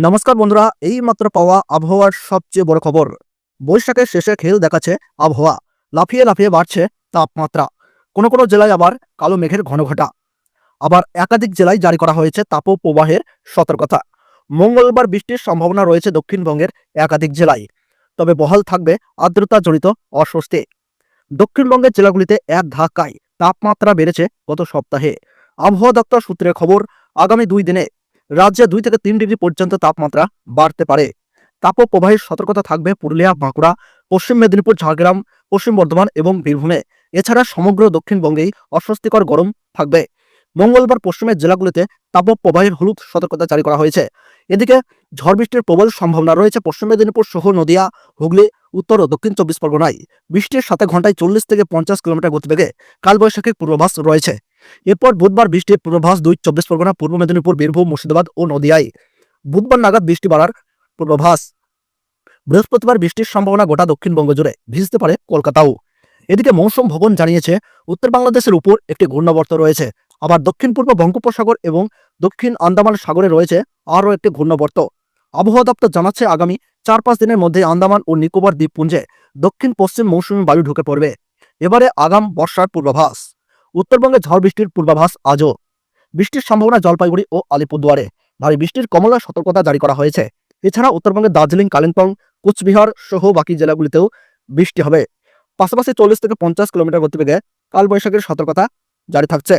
নমস্কার বন্ধুরা, এই মাত্র পাওয়া আবহাওয়ার সবচেয়ে বড় খবর। বৈশাখের শেষে খেল দেখাচ্ছে আবহাওয়া। লাফিয়ে লাফিয়ে বাড়ছে তাপমাত্রা। কোনো কোনো জেলায় আবার কালো মেঘের ঘনঘটা। আবার একাধিক জেলায় জারি করা হয়েছে তাপপ্রবাহের সতর্কতা। মঙ্গলবার বৃষ্টির সম্ভাবনা রয়েছে দক্ষিণবঙ্গের একাধিক জেলায়। তবে বহাল থাকবে আর্দ্রতা জড়িত অস্বস্তি। দক্ষিণবঙ্গের জেলাগুলিতে এক ধাক্কায় তাপমাত্রা বেড়েছে গত সপ্তাহে। আবহাওয়া দপ্তর সূত্রে খবর, আগামী 2 দিনে রাজ্যে 2 থেকে 3 ডিগ্রি পর্যন্ত তাপমাত্রা বাড়তে পারে। তাপপ্রবাহের সতর্কতা থাকবে পুরুলিয়া, বাঁকুড়া, পশ্চিম মেদিনীপুর, ঝাড়গ্রাম, পশ্চিম বর্ধমান এবং বীরভূমে। এছাড়া সমগ্র দক্ষিণবঙ্গেই অস্বস্তিকর গরম থাকবে। মঙ্গলবার পশ্চিমের জেলাগুলিতে তাপপ্রবাহের হলুদ সতর্কতা জারি করা হয়েছে। এদিকে ঝড় বৃষ্টির প্রবল সম্ভাবনা রয়েছে পশ্চিম মেদিনীপুর সহ নদিয়া, হুগলি, উত্তর ও দক্ষিণ 24 পরগনায়। বৃষ্টির সাথে ঘন্টায় 40 থেকে 50 কিলোমিটার গতিবেগে কালবৈশাখীর পূর্বাভাস রয়েছে। এরপর বুধবার বৃষ্টির পূর্বাভাস 2 24 পরগনা, পূর্ব মেদিনীপুর, বীরভূম, মুর্শিদাবাদ ও নদিয়ায়। বুধবার নাগাদ বৃষ্টি বাড়ার পূর্বাভাস। বৃহস্পতিবার বৃষ্টির সম্ভাবনা গোটা দক্ষিণবঙ্গ জুড়ে, ভিজতে পারে কলকাতাও। এদিকে মৌসুম ভবন জানিয়েছে উত্তর বাংলাদেশের উপর একটি ঘূর্ণাবর্ত রয়েছে। আবার দক্ষিণ পূর্ব বঙ্গোপসাগর এবং দক্ষিণ আন্দামান সাগরে রয়েছে আরও একটি ঘূর্ণাবর্ত। আবহাওয়া দপ্তর জানাচ্ছে আগামী 4-5 দিনের মধ্যে আন্দামান ও নিকোবর দ্বীপপুঞ্জে দক্ষিণ পশ্চিম মৌসুমী বায়ু ঢুকে পড়বে। এবারে আগাম বর্ষার পূর্বাভাস। উত্তরবঙ্গে ঝড় বৃষ্টির পূর্বাভাস আজও। বৃষ্টির সম্ভাবনা জলপাইগুড়ি ও আলিপুরদুয়ারে। ভারী বৃষ্টির কমলা সতর্কতা জারি করা হয়েছে। এছাড়া উত্তরবঙ্গের দার্জিলিং, কালিম্পং, কোচবিহার সহ বাকি জেলাগুলিতেও বৃষ্টি হবে। পাশাপাশি 40 থেকে 50 কিলোমিটার গতিবেগে কালবৈশাখীর সতর্কতা জারি থাকছে।